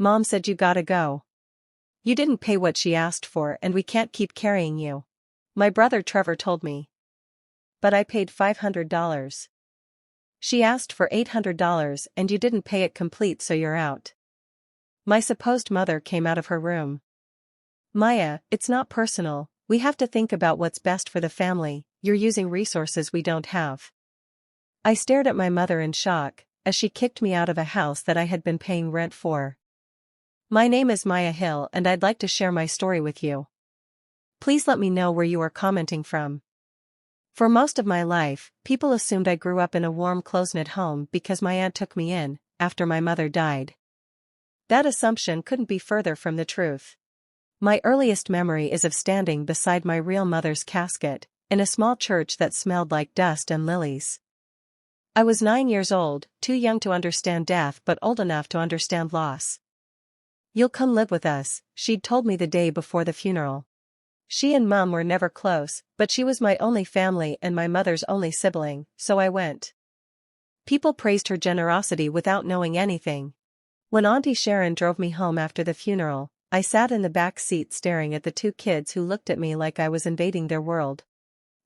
Mom said you gotta go. You didn't pay what she asked for and we can't keep carrying you. My brother Trevor told me. But I paid $500. She asked for $800 and you didn't pay it complete, so you're out. My supposed mother came out of her room. Maya, it's not personal, we have to think about what's best for the family, you're using resources we don't have. I stared at my mother in shock, as she kicked me out of a house that I had been paying rent for. My name is Maya Hill and I'd like to share my story with you. Please let me know where you are commenting from. For most of my life, people assumed I grew up in a warm close-knit home because my aunt took me in, after my mother died. That assumption couldn't be further from the truth. My earliest memory is of standing beside my real mother's casket, in a small church that smelled like dust and lilies. I was 9 years old, too young to understand death but old enough to understand loss. You'll come live with us, she'd told me the day before the funeral. She and Mum were never close, but she was my only family and my mother's only sibling, so I went. People praised her generosity without knowing anything. When Auntie Sharon drove me home after the funeral, I sat in the back seat staring at the two kids who looked at me like I was invading their world.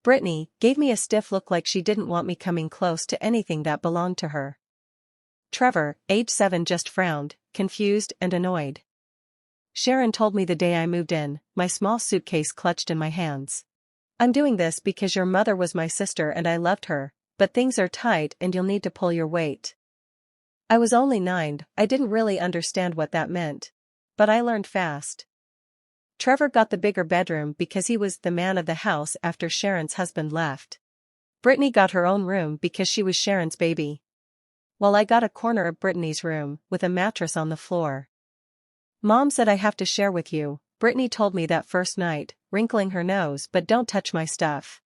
Brittany gave me a stiff look like she didn't want me coming close to anything that belonged to her. Trevor, age 7, just frowned, confused and annoyed. Sharon told me the day I moved in, my small suitcase clutched in my hands. I'm doing this because your mother was my sister and I loved her, but things are tight and you'll need to pull your weight. I was only 9, I didn't really understand what that meant. But I learned fast. Trevor got the bigger bedroom because he was the man of the house after Sharon's husband left. Brittany got her own room because she was Sharon's baby. While I got a corner of Brittany's room, with a mattress on the floor. Mom said I have to share with you, Brittany told me that first night, wrinkling her nose, but don't touch my stuff.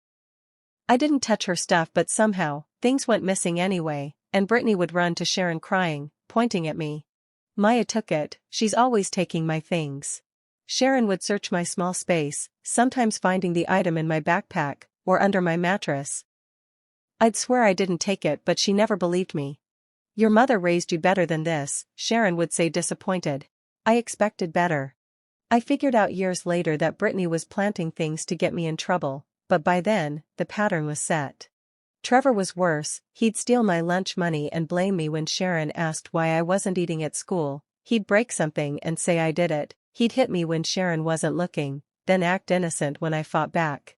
I didn't touch her stuff but somehow, things went missing anyway, and Brittany would run to Sharon crying, pointing at me. Maya took it, she's always taking my things. Sharon would search my small space, sometimes finding the item in my backpack, or under my mattress. I'd swear I didn't take it but she never believed me. Your mother raised you better than this, Sharon would say disappointed. I expected better. I figured out years later that Brittany was planting things to get me in trouble, but by then, the pattern was set. Trevor was worse, he'd steal my lunch money and blame me when Sharon asked why I wasn't eating at school, he'd break something and say I did it, he'd hit me when Sharon wasn't looking, then act innocent when I fought back.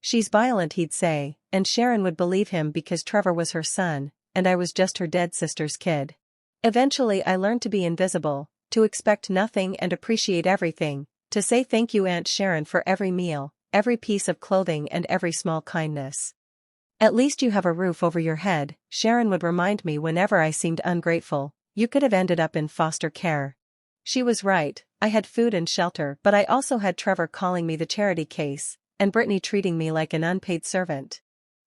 She's violent, he'd say, and Sharon would believe him because Trevor was her son, and I was just her dead sister's kid. Eventually I learned to be invisible, to expect nothing and appreciate everything, to say thank you Aunt Sharon for every meal, every piece of clothing and every small kindness. At least you have a roof over your head, Sharon would remind me whenever I seemed ungrateful, you could have ended up in foster care. She was right, I had food and shelter but I also had Trevor calling me the charity case, and Brittany treating me like an unpaid servant.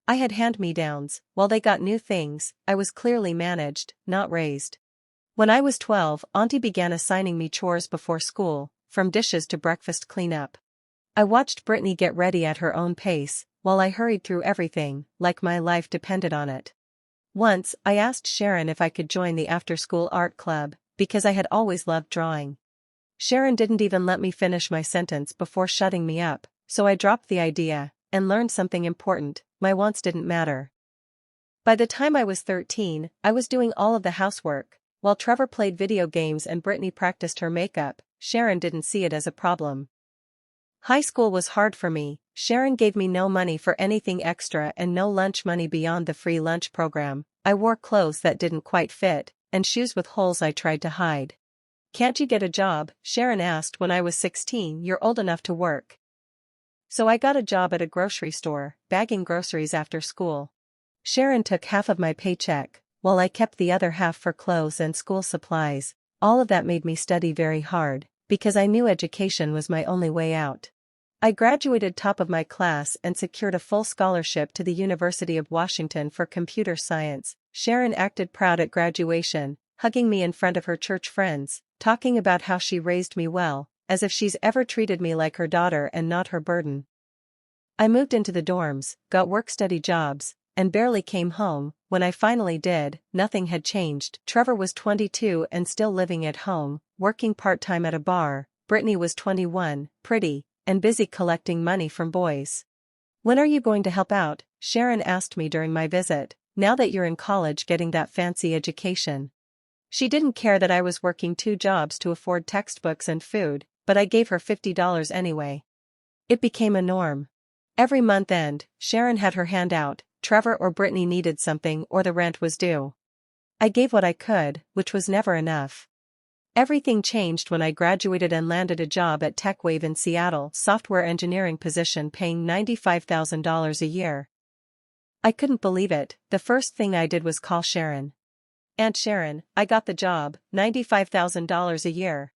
I had hand-me-downs, while they got new things, I was clearly managed, not raised. When I was 12, Auntie began assigning me chores before school, from dishes to breakfast cleanup. I watched Brittany get ready at her own pace, while I hurried through everything, like my life depended on it. Once, I asked Sharon if I could join the after-school art club, because I had always loved drawing. Sharon didn't even let me finish my sentence before shutting me up, so I dropped the idea, and learned something important, my wants didn't matter. By the time I was 13, I was doing all of the housework, while Trevor played video games and Brittany practiced her makeup. Sharon didn't see it as a problem. High school was hard for me, Sharon gave me no money for anything extra and no lunch money beyond the free lunch program, I wore clothes that didn't quite fit, and shoes with holes I tried to hide. Can't you get a job? Sharon asked when I was 16, you're old enough to work. So I got a job at a grocery store, bagging groceries after school. Sharon took half of my paycheck, while I kept the other half for clothes and school supplies. All of that made me study very hard, because I knew education was my only way out. I graduated top of my class and secured a full scholarship to the University of Washington for computer science. Sharon acted proud at graduation, hugging me in front of her church friends, talking about how she raised me well, as if she's ever treated me like her daughter and not her burden. I moved into the dorms, got work-study jobs, and barely came home when I finally did, nothing had changed. Trevor was 22 and still living at home, working part-time at a bar. Brittany was 21, pretty, and busy collecting money from boys. "When are you going to help out?" Sharon asked me during my visit. "Now that you're in college getting that fancy education." She didn't care that I was working 2 jobs to afford textbooks and food, but I gave her $50 anyway. It became a norm. Every month end, Sharon had her hand out. Trevor or Brittany needed something or the rent was due. I gave what I could, which was never enough. Everything changed when I graduated and landed a job at TechWave in Seattle, software engineering position paying $95,000 a year. I couldn't believe it. The first thing I did was call Sharon. "Aunt Sharon, I got the job, $95,000 a year."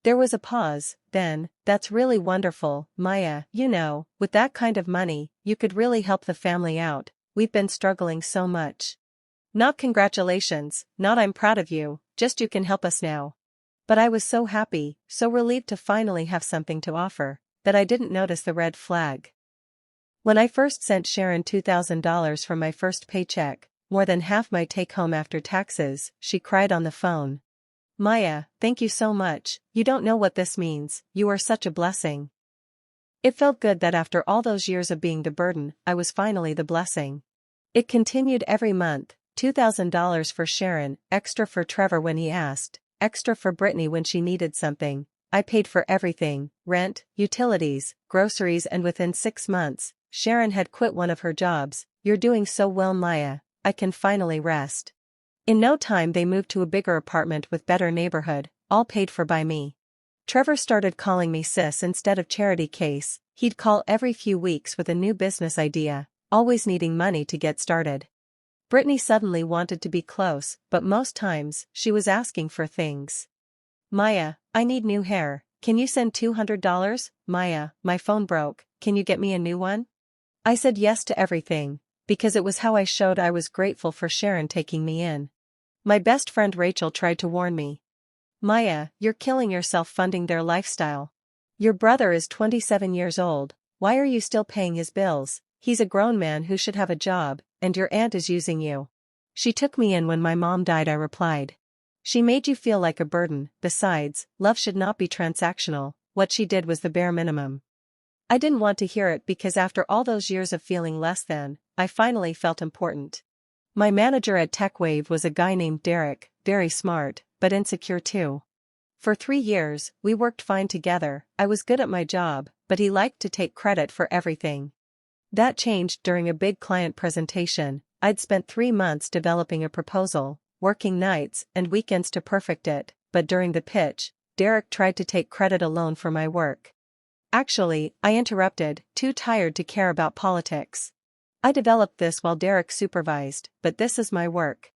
There was a pause, then, "That's really wonderful, Maya. With that kind of money, you could really help the family out. We've been struggling so much." "Not congratulations, not I'm proud of you, just you can help us now." But I was so happy, so relieved to finally have something to offer, that I didn't notice the red flag. When I first sent Sharon $2,000 from my first paycheck, more than half my take-home after taxes, she cried on the phone. "Maya, thank you so much, you don't know what this means, you are such a blessing." It felt good that after all those years of being the burden, I was finally the blessing. It continued every month, $2,000 for Sharon, extra for Trevor when he asked, extra for Brittany when she needed something. I paid for everything, rent, utilities, groceries, and within 6 months, Sharon had quit one of her jobs. "You're doing so well, Maya, I can finally rest." In no time they moved to a bigger apartment with better neighborhood, all paid for by me. Trevor started calling me sis instead of charity case. He'd call every few weeks with a new business idea, always needing money to get started. Brittany suddenly wanted to be close, but most times, she was asking for things. "Maya, I need new hair, can you send $200? Maya, my phone broke, can you get me a new one?" I said yes to everything, because it was how I showed I was grateful for Sharon taking me in. My best friend Rachel tried to warn me. "Maya, you're killing yourself funding their lifestyle. Your brother is 27 years old, why are you still paying his bills? He's a grown man who should have a job, and your aunt is using you." "She took me in when my mom died," I replied. "She made you feel like a burden. Besides, love should not be transactional, what she did was the bare minimum." I didn't want to hear it because after all those years of feeling less than, I finally felt important. My manager at TechWave was a guy named Derek, very smart, but insecure too. For 3 years, we worked fine together. I was good at my job, but he liked to take credit for everything. That changed during a big client presentation. I'd spent 3 months developing a proposal, working nights and weekends to perfect it, but during the pitch, Derek tried to take credit alone for my work. Actually, I interrupted, too tired to care about politics. "I developed this while Derek supervised, but this is my work."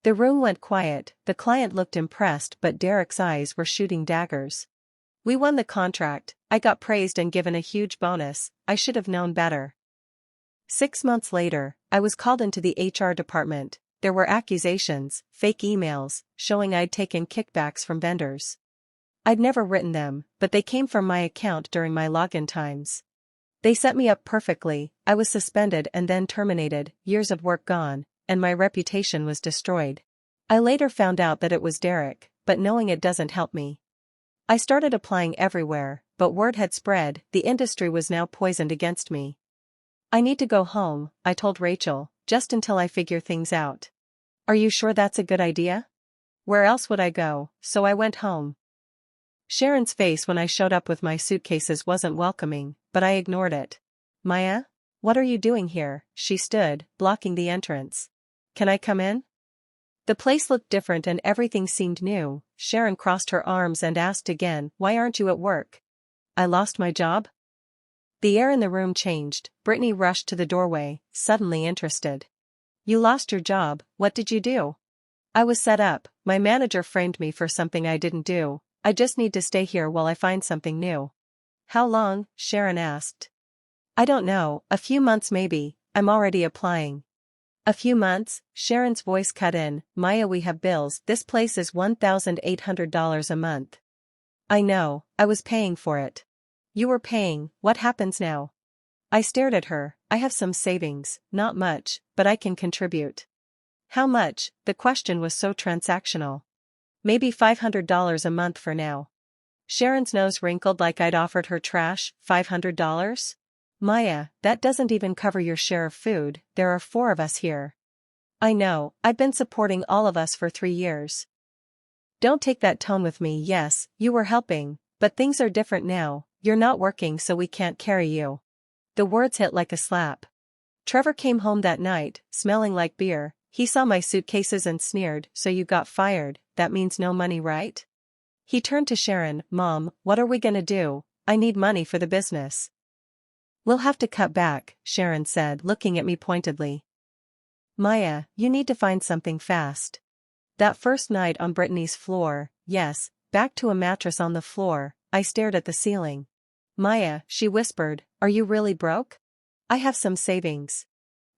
The room went quiet, the client looked impressed but Derek's eyes were shooting daggers. We won the contract, I got praised and given a huge bonus. I should have known better. 6 months later, I was called into the HR department. There were accusations, fake emails, showing I'd taken kickbacks from vendors. I'd never written them, but they came from my account during my login times. They set me up perfectly. I was suspended and then terminated, years of work gone, and my reputation was destroyed. I later found out that it was Derek, but knowing it doesn't help me. I started applying everywhere, but word had spread, the industry was now poisoned against me. "I need to go home," I told Rachel, "just until I figure things out." "Are you sure that's a good idea?" "Where else would I go?" So I went home. Sharon's face when I showed up with my suitcases wasn't welcoming, but I ignored it. "Maya? What are you doing here?" She stood, blocking the entrance. "Can I come in?" The place looked different and everything seemed new. Sharon crossed her arms and asked again, "Why aren't you at work?" "I lost my job?" The air in the room changed. Brittany rushed to the doorway, suddenly interested. "You lost your job, what did you do?" "I was set up, my manager framed me for something I didn't do. I just need to stay here while I find something new." "How long?" Sharon asked. "I don't know, a few months maybe, I'm already applying." "A few months?" Sharon's voice cut in. "Maya, we have bills, this place is $1,800 a month." "I know, I was paying for it." "You were paying, what happens now?" I stared at her. "I have some savings, not much, but I can contribute." How much? The question was so transactional. Maybe $500 a month for now. Sharon's nose wrinkled like I'd offered her trash. $500? Maya, that doesn't even cover your share of food. There are 4 of us here. I know, I've been supporting all of us for 3 years. Don't take that tone with me. Yes, you were helping, but things are different now. You're not working, so we can't carry you. The words hit like a slap. Trevor came home that night, smelling like beer. He saw my suitcases and sneered, "So you got fired, that means no money, right?" He turned to Sharon, "Mom, what are we gonna do? I need money for the business." "We'll have to cut back," Sharon said, looking at me pointedly. "Maya, you need to find something fast." That first night on Brittany's floor, yes, back to a mattress on the floor, I stared at the ceiling. "Maya," she whispered, "are you really broke? I have some savings.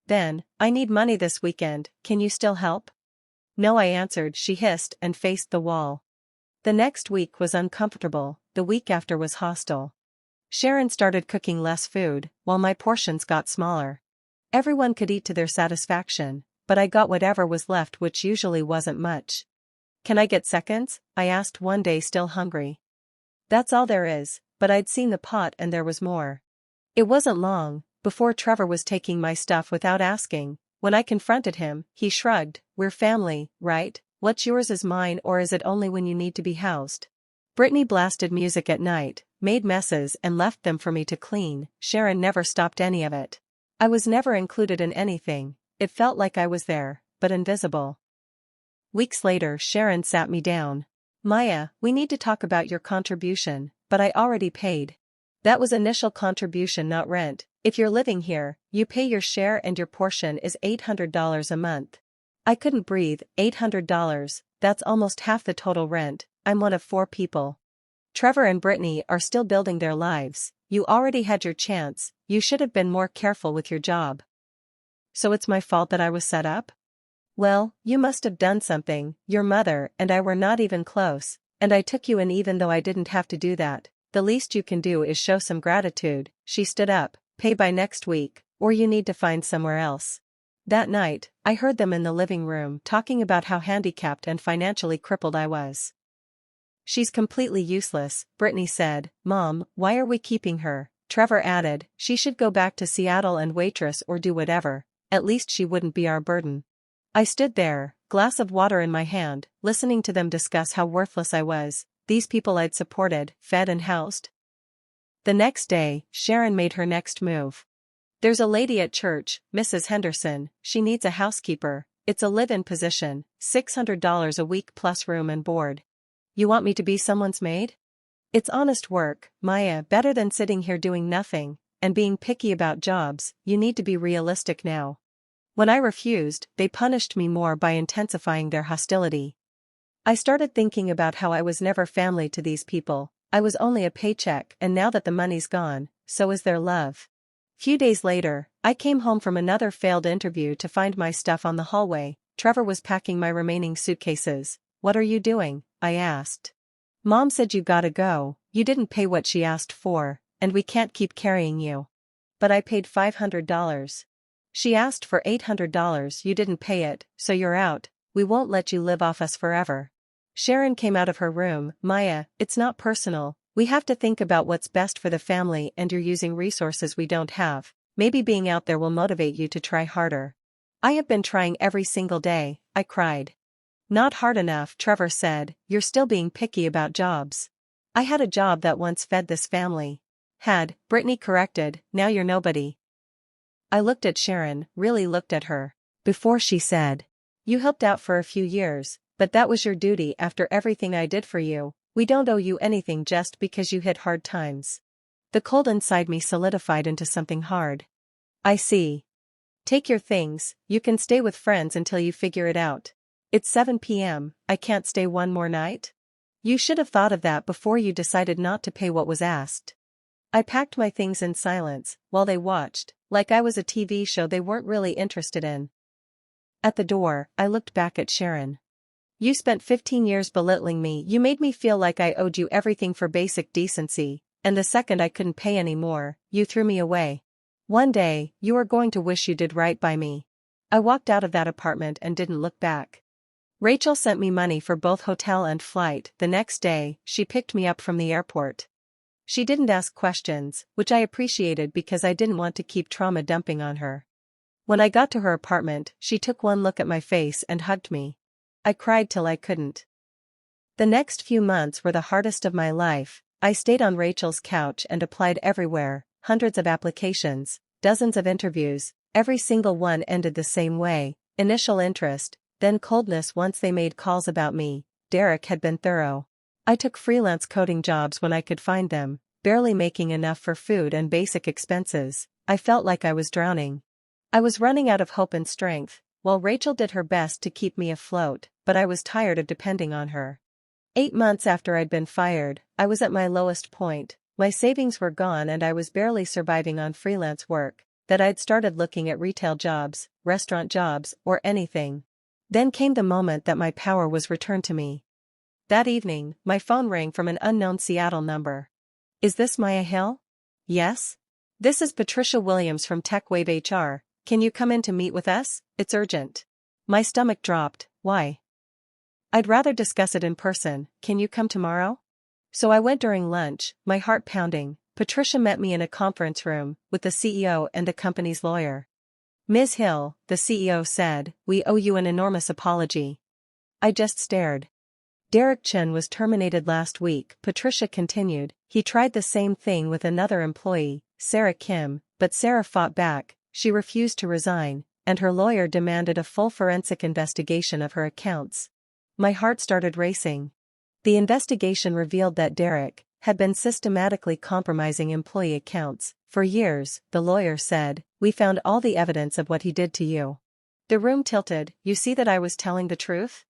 Then, I need money this weekend, can you still help?" "No," I answered. She hissed and faced the wall. The next week was uncomfortable, the week after was hostile. Sharon started cooking less food, while my portions got smaller. Everyone could eat to their satisfaction, but I got whatever was left, which usually wasn't much. "Can I get seconds?" I asked one day, still hungry. "That's all there is," but I'd seen the pot and there was more. It wasn't long before Trevor was taking my stuff without asking. When I confronted him, he shrugged. "We're family, right? What's yours is mine, or is it only when you need to be housed?" Brittany blasted music at night, made messes and left them for me to clean. Sharon never stopped any of it. I was never included in anything. It felt like I was there, but invisible. Weeks later, Sharon sat me down. "Maya, we need to talk about your contribution," but I already paid. "That was initial contribution, not rent. If you're living here, you pay your share and your portion is $800 a month." I couldn't breathe. $800, that's almost half the total rent. I'm one of 4 people. Trevor and Brittany are still building their lives. You already had your chance, you should have been more careful with your job. So it's my fault that I was set up? Well, you must have done something. Your mother and I were not even close, and I took you in even though I didn't have to do that. The least you can do is show some gratitude." She stood up. "Pay by next week, or you need to find somewhere else." That night, I heard them in the living room talking about how handicapped and financially crippled I was. "She's completely useless," Brittany said. "Mom, why are we keeping her?" Trevor added, "She should go back to Seattle and waitress or do whatever. At least she wouldn't be our burden." I stood there, glass of water in my hand, listening to them discuss how worthless I was, these people I'd supported, fed and housed. The next day, Sharon made her next move. "There's a lady at church, Mrs. Henderson, she needs a housekeeper. It's a live-in position, $600 a week plus room and board. You want me to be someone's maid? It's honest work, Maya, better than sitting here doing nothing, and being picky about jobs. You need to be realistic now." When I refused, they punished me more by intensifying their hostility. I started thinking about how I was never family to these people. I was only a paycheck, and now that the money's gone, so is their love. Few days later, I came home from another failed interview to find my stuff on the hallway. Trevor was packing my remaining suitcases. "What are you doing?" I asked. "Mom said you gotta go, you didn't pay what she asked for, and we can't keep carrying you." "But I paid $500. She asked for $800, you didn't pay it, so you're out. We won't let you live off us forever." Sharon came out of her room. "Maya, it's not personal. We have to think about what's best for the family, and you're using resources we don't have. Maybe being out there will motivate you to try harder." "I have been trying every single day," I cried. "Not hard enough," Trevor said. "You're still being picky about jobs." "I had a job that once fed this family." "Had," Brittany corrected, "now you're nobody." I looked at Sharon, really looked at her, before she said, "You helped out for a few years, but that was your duty after everything I did for you. We don't owe you anything just because you hit hard times." The cold inside me solidified into something hard. "I see. Take your things, you can stay with friends until you figure it out." "It's 7 p.m., I can't stay one more night?" "You should have thought of that before you decided not to pay what was asked." I packed my things in silence, while they watched, like I was a TV show they weren't really interested in. At the door, I looked back at Sharon. "You spent 15 years belittling me. You made me feel like I owed you everything for basic decency, and the second I couldn't pay anymore, you threw me away. One day, you are going to wish you did right by me." I walked out of that apartment and didn't look back. Rachel sent me money for both hotel and flight. The next day, she picked me up from the airport. She didn't ask questions, which I appreciated because I didn't want to keep trauma dumping on her. When I got to her apartment, she took one look at my face and hugged me. I cried till I couldn't. The next few months were the hardest of my life. I stayed on Rachel's couch and applied everywhere, hundreds of applications, dozens of interviews, every single one ended the same way: initial interest, then coldness once they made calls about me. Derek had been thorough. I took freelance coding jobs when I could find them, barely making enough for food and basic expenses. I felt like I was drowning. I was running out of hope and strength, while Rachel did her best to keep me afloat, but I was tired of depending on her. 8 months after I'd been fired, I was at my lowest point. My savings were gone and I was barely surviving on freelance work. That I'd started looking at retail jobs, restaurant jobs, or anything. Then came the moment that my power was returned to me. That evening, my phone rang from an unknown Seattle number. Is this Maya Hill? Yes? This is Patricia Williams from TechWave HR. Can you come in to meet with us? It's urgent. My stomach dropped. Why? I'd rather discuss it in person. Can you come tomorrow? So I went during lunch, my heart pounding. Patricia met me in a conference room, with the CEO and the company's lawyer. Ms. Hill, the CEO said, we owe you an enormous apology. I just stared. Derek Chen was terminated last week, Patricia continued. He tried the same thing with another employee, Sarah Kim, but Sarah fought back. She refused to resign, and her lawyer demanded a full forensic investigation of her accounts. My heart started racing. The investigation revealed that Derek had been systematically compromising employee accounts. For years, the lawyer said, we found all the evidence of what he did to you. The room tilted. You see that I was telling the truth?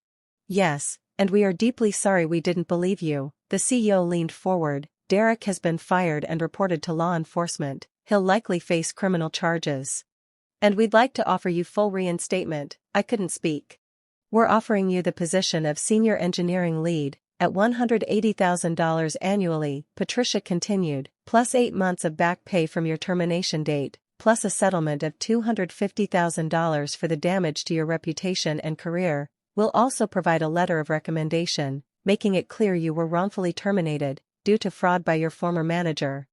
Yes, and we are deeply sorry we didn't believe you. The CEO leaned forward. Derek has been fired and reported to law enforcement. He'll likely face criminal charges. And we'd like to offer you full reinstatement. I couldn't speak. We're offering you the position of senior engineering lead, at $180,000 annually, Patricia continued, plus 8 months of back pay from your termination date, plus a settlement of $250,000 for the damage to your reputation and career. We'll also provide a letter of recommendation, making it clear you were wrongfully terminated, due to fraud by your former manager.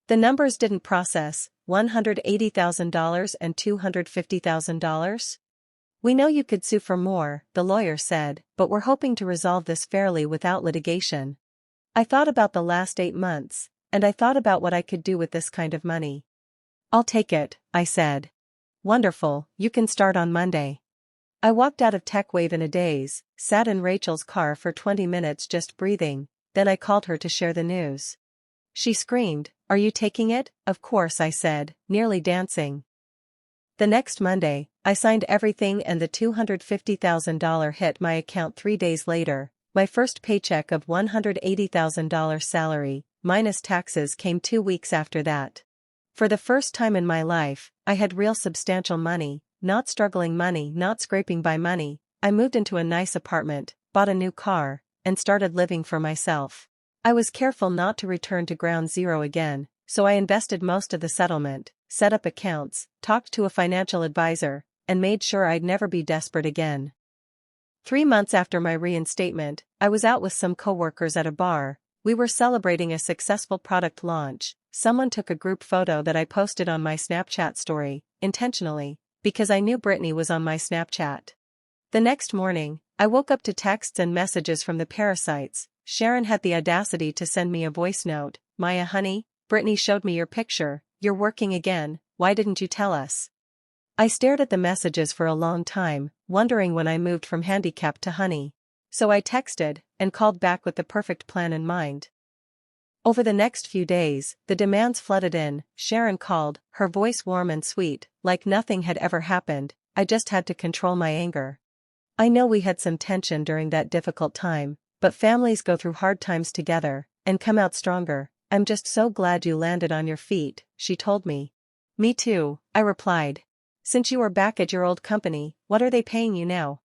The numbers didn't process, $180,000 and $250,000? We know you could sue for more, the lawyer said, but we're hoping to resolve this fairly without litigation. I thought about the last 8 months, and I thought about what I could do with this kind of money. I'll take it, I said. Wonderful, you can start on Monday. I walked out of TechWave in a daze, sat in Rachel's car for 20 minutes just breathing, then I called her to share the news. She screamed, are you taking it? Of course, I said, nearly dancing. The next Monday, I signed everything and the $250,000 hit my account 3 days later. My first paycheck of $180,000 salary, minus taxes, came 2 weeks after that. For the first time in my life, I had real substantial money, not struggling money, not scraping by money. I moved into a nice apartment, bought a new car, and started living for myself. I was careful not to return to ground zero again, so I invested most of the settlement, set up accounts, talked to a financial advisor, and made sure I'd never be desperate again. 3 months after my reinstatement, I was out with some coworkers at a bar. We were celebrating a successful product launch. Someone took a group photo that I posted on my Snapchat story, intentionally, because I knew Brittany was on my Snapchat. The next morning, I woke up to texts and messages from the parasites. Sharon had the audacity to send me a voice note. Maya honey, Brittany showed me your picture. You're working again, why didn't you tell us? I stared at the messages for a long time, wondering when I moved from handicapped to honey. So I texted, and called back with the perfect plan in mind. Over the next few days, the demands flooded in. Sharon called, her voice warm and sweet, like nothing had ever happened. I just had to control my anger. I know we had some tension during that difficult time, but families go through hard times together, and come out stronger. I'm just so glad you landed on your feet, she told me. Me too, I replied. Since you are back at your old company, what are they paying you now?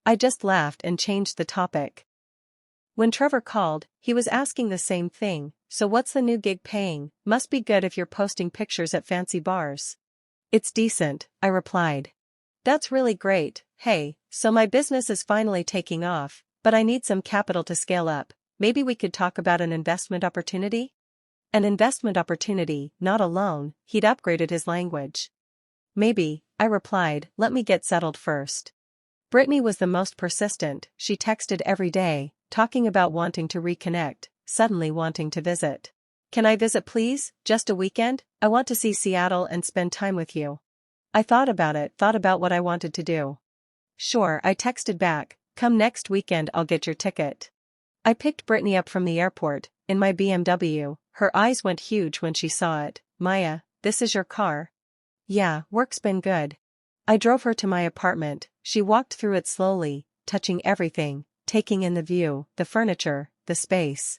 I just laughed and changed the topic. When Trevor called, he was asking the same thing. So what's the new gig paying? Must be good if you're posting pictures at fancy bars. It's decent, I replied. That's really great. Hey, so my business is finally taking off, but I need some capital to scale up. Maybe we could talk about an investment opportunity? An investment opportunity, not a loan. He'd upgraded his language. Maybe, I replied, let me get settled first. Brittany was the most persistent. She texted every day, talking about wanting to reconnect, suddenly wanting to visit. Can I visit please? Just a weekend? I want to see Seattle and spend time with you. I thought about what I wanted to do. Sure, I texted back, come next weekend I'll get your ticket. I picked Brittany up from the airport, in my BMW, her eyes went huge when she saw it. Maya, this is your car? Yeah, work's been good. I drove her to my apartment, she walked through it slowly, touching everything, taking in the view, the furniture, the space.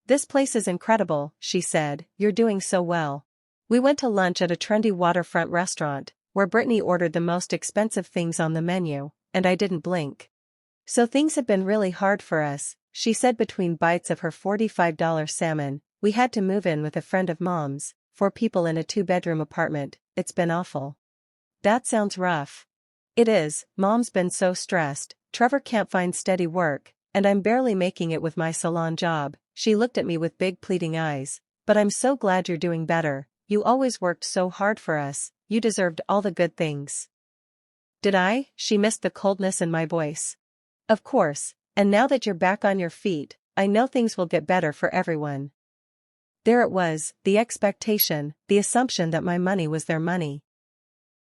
This place is incredible, she said, you're doing so well. We went to lunch at a trendy waterfront restaurant, where Brittany ordered the most expensive things on the menu, and I didn't blink. So things have been really hard for us, she said between bites of her $45 salmon. We had to move in with a friend of Mom's, 4 people in a 2-bedroom apartment. It's been awful. That sounds rough. It is, Mom's been so stressed, Trevor can't find steady work, and I'm barely making it with my salon job. She looked at me with big pleading eyes. But I'm so glad you're doing better, you always worked so hard for us, you deserved all the good things. Did I? She missed the coldness in my voice. Of course, and now that you're back on your feet, I know things will get better for everyone. There it was, the expectation, the assumption that my money was their money.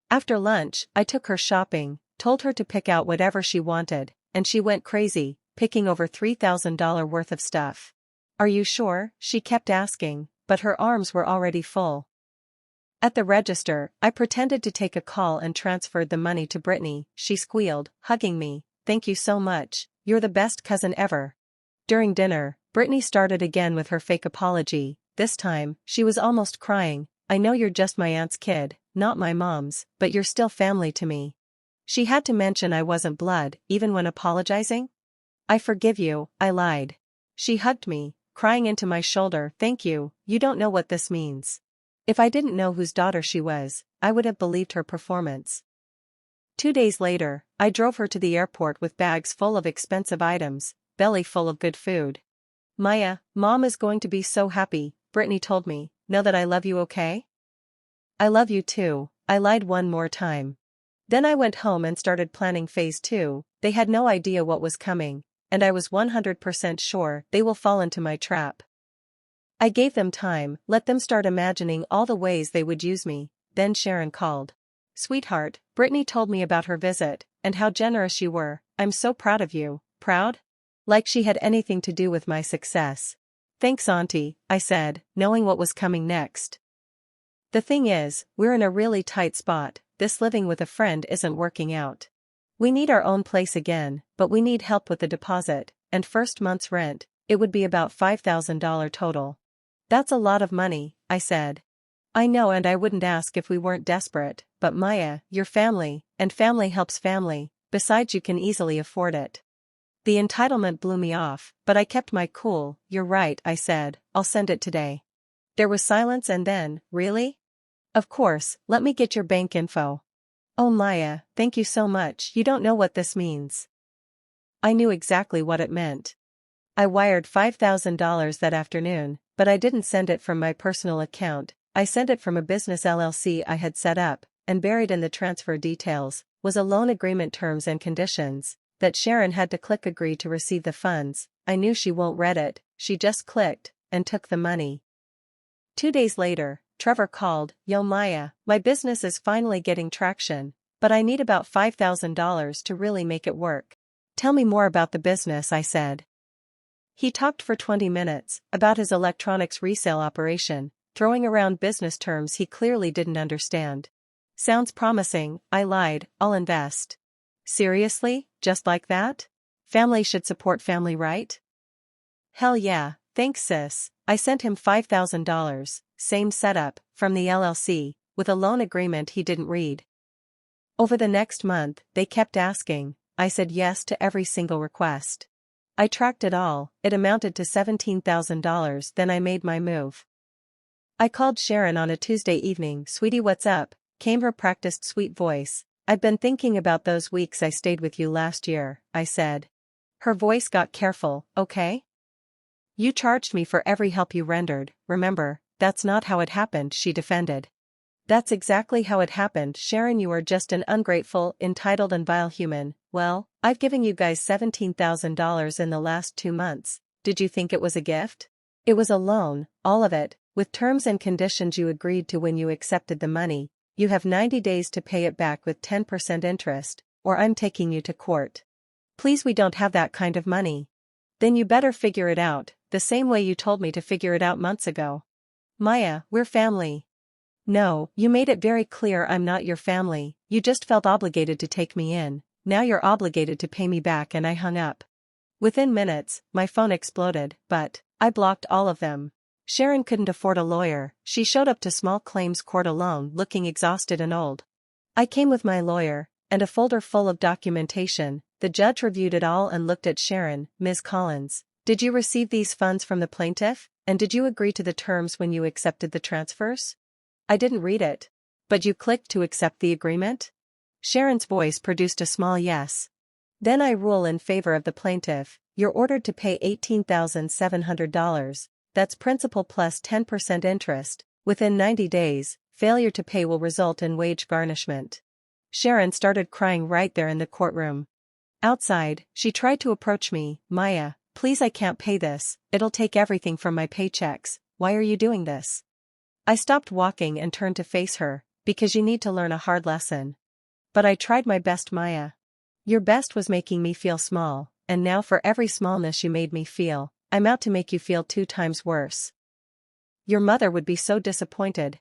After lunch, I took her shopping, told her to pick out whatever she wanted, and she went crazy, picking over $3,000 worth of stuff. Are you sure? She kept asking, but her arms were already full. At the register, I pretended to take a call and transferred the money to Brittany. She squealed, hugging me, thank you so much, you're the best cousin ever. During dinner, Brittany started again with her fake apology. This time, she was almost crying. I know you're just my aunt's kid, not my mom's, but you're still family to me. She had to mention I wasn't blood, even when apologizing. I forgive you, I lied. She hugged me, crying into my shoulder, thank you, you don't know what this means. If I didn't know whose daughter she was, I would have believed her performance. 2 days later, I drove her to the airport with bags full of expensive items, belly full of good food. Maya, Mom is going to be so happy, Brittany told me, know that I love you okay? I love you too, I lied one more time. Then I went home and started planning phase 2, they had no idea what was coming, and I was 100% sure they will fall into my trap. I gave them time, let them start imagining all the ways they would use me. Then Sharon called. Sweetheart, Brittany told me about her visit, and how generous you were. I'm so proud of you. Proud? Like she had anything to do with my success. Thanks Auntie, I said, knowing what was coming next. The thing is, we're in a really tight spot, this living with a friend isn't working out. We need our own place again, but we need help with the deposit, and first month's rent. It would be about $5,000 total. That's a lot of money, I said. I know, and I wouldn't ask if we weren't desperate, but Maya, you're family, and family helps family, besides you can easily afford it. The entitlement blew me off, but I kept my cool. You're right, I said, I'll send it today. There was silence and then, really? Of course, let me get your bank info. Oh Maya, thank you so much, you don't know what this means. I knew exactly what it meant. I wired $5,000 that afternoon, but I didn't send it from my personal account, I sent it from a business LLC I had set up, and buried in the transfer details was a loan agreement terms and conditions, that Sharon had to click agree to receive the funds. I knew she won't read it, she just clicked, and took the money. 2 days later, Trevor called, Yo Maya, my business is finally getting traction, but I need about $5,000 to really make it work. Tell me more about the business, I said. He talked for 20 minutes, about his electronics resale operation, throwing around business terms he clearly didn't understand. Sounds promising, I lied, I'll invest. Seriously, just like that? Family should support family, right? Hell yeah, thanks sis. I sent him $5,000, same setup, from the LLC, with a loan agreement he didn't read. Over the next month, they kept asking, I said yes to every single request. I tracked it all, it amounted to $17,000, then I made my move. I called Sharon on a Tuesday evening. Sweetie, what's up? Came her practiced sweet voice. I've been thinking about those weeks I stayed with you last year, I said. Her voice got careful, okay? You charged me for every help you rendered, remember? That's not how it happened, she defended. That's exactly how it happened, Sharon. You are just an ungrateful, entitled and vile human. Well, I've given you guys $17,000 in the last 2 months. Did you think it was a gift? It was a loan, all of it, with terms and conditions you agreed to when you accepted the money. You have 90 days to pay it back with 10% interest, or I'm taking you to court. Please, we don't have that kind of money. Then you better figure it out, the same way you told me to figure it out months ago. Maya, we're family. No, you made it very clear I'm not your family. You just felt obligated to take me in. Now you're obligated to pay me back, and I hung up. Within minutes, my phone exploded, but I blocked all of them. Sharon couldn't afford a lawyer. She showed up to small claims court alone, looking exhausted and old. I came with my lawyer, and a folder full of documentation. The judge reviewed it all and looked at Sharon. Ms. Collins, did you receive these funds from the plaintiff, and did you agree to the terms when you accepted the transfers? I didn't read it. But you clicked to accept the agreement? Sharon's voice produced a small yes. Then I rule in favor of the plaintiff. You're ordered to pay $18,700. That's principal plus 10% interest. Within 90 days, failure to pay will result in wage garnishment. Sharon started crying right there in the courtroom. Outside, she tried to approach me. Maya, please, I can't pay this. It'll take everything from my paychecks. Why are you doing this? I stopped walking and turned to face her. Because you need to learn a hard lesson. But I tried my best, Maya. Your best was making me feel small, and now for every smallness you made me feel, I'm out to make you feel 2 times worse. Your mother would be so disappointed.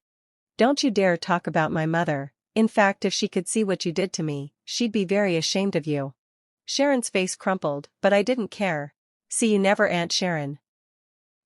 Don't you dare talk about my mother. In fact, if she could see what you did to me, she'd be very ashamed of you. Sharon's face crumpled, but I didn't care. See you never, Aunt Sharon.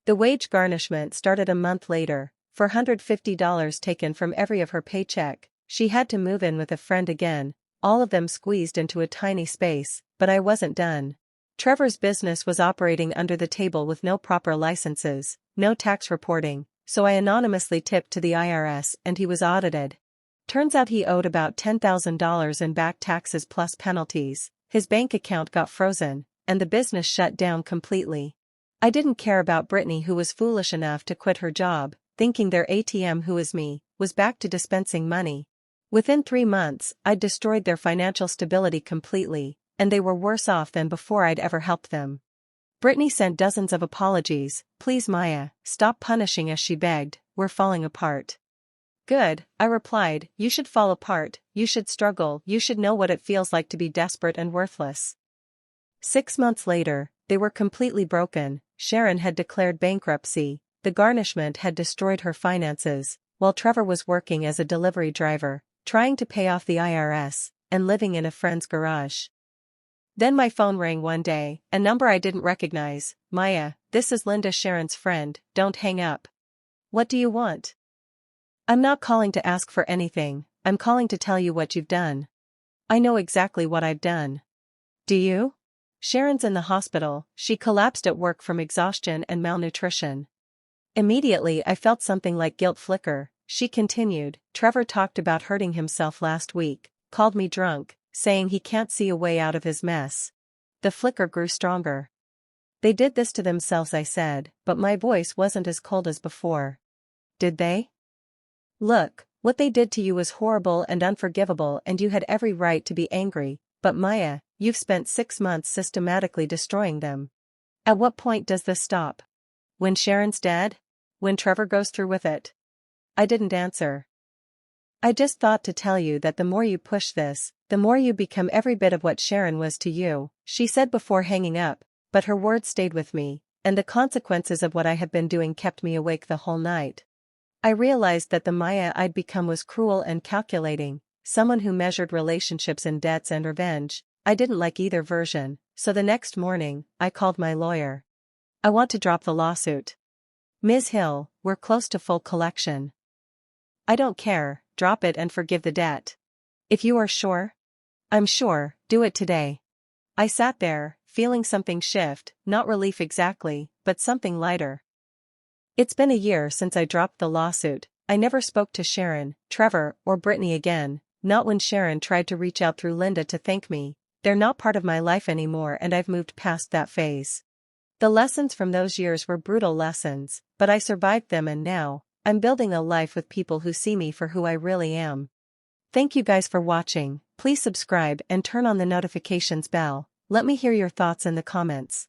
The wage garnishment started a month later. For $150 taken from every of her paycheck, she had to move in with a friend again, all of them squeezed into a tiny space, but I wasn't done. Trevor's business was operating under the table with no proper licenses, no tax reporting, so I anonymously tipped to the IRS and he was audited. Turns out he owed about $10,000 in back taxes plus penalties. His bank account got frozen, and the business shut down completely. I didn't care about Brittany, who was foolish enough to quit her job, thinking their ATM, who is me, was back to dispensing money. Within 3 months, I'd destroyed their financial stability completely, and they were worse off than before I'd ever helped them. Brittany sent dozens of apologies. Please, Maya, stop punishing us, she begged. We're falling apart. Good, I replied. You should fall apart, you should struggle, you should know what it feels like to be desperate and worthless. 6 months later, they were completely broken. Sharon had declared bankruptcy. The garnishment had destroyed her finances, while Trevor was working as a delivery driver, trying to pay off the IRS, and living in a friend's garage. Then my phone rang one day, a number I didn't recognize. Maya, this is Linda, Sharon's friend. Don't hang up. What do you want? I'm not calling to ask for anything, I'm calling to tell you what you've done. I know exactly what I've done. Do you? Sharon's in the hospital. She collapsed at work from exhaustion and malnutrition. Immediately I felt something like guilt flicker. She continued. Trevor talked about hurting himself last week, called me drunk, saying he can't see a way out of his mess. The flicker grew stronger. They did this to themselves, I said, but my voice wasn't as cold as before. Did they? Look, what they did to you was horrible and unforgivable, and you had every right to be angry, but Maya, you've spent 6 months systematically destroying them. At what point does this stop? When Sharon's dead? When Trevor goes through with it? I didn't answer. I just thought to tell you that the more you push this, the more you become every bit of what Sharon was to you, she said before hanging up, but her words stayed with me, and the consequences of what I had been doing kept me awake the whole night. I realized that the Maya I'd become was cruel and calculating, someone who measured relationships in debts and revenge. I didn't like either version, so the next morning, I called my lawyer. I want to drop the lawsuit. Ms. Hill, we're close to full collection. I don't care, drop it and forgive the debt. If you are sure? I'm sure, do it today. I sat there, feeling something shift, not relief exactly, but something lighter. It's been a year since I dropped the lawsuit. I never spoke to Sharon, Trevor, or Brittany again. Not when Sharon tried to reach out through Linda to thank me. They're not part of my life anymore and I've moved past that phase. The lessons from those years were brutal lessons, but I survived them and now, I'm building a life with people who see me for who I really am. Thank you guys for watching. Please subscribe and turn on the notifications bell. Let me hear your thoughts in the comments.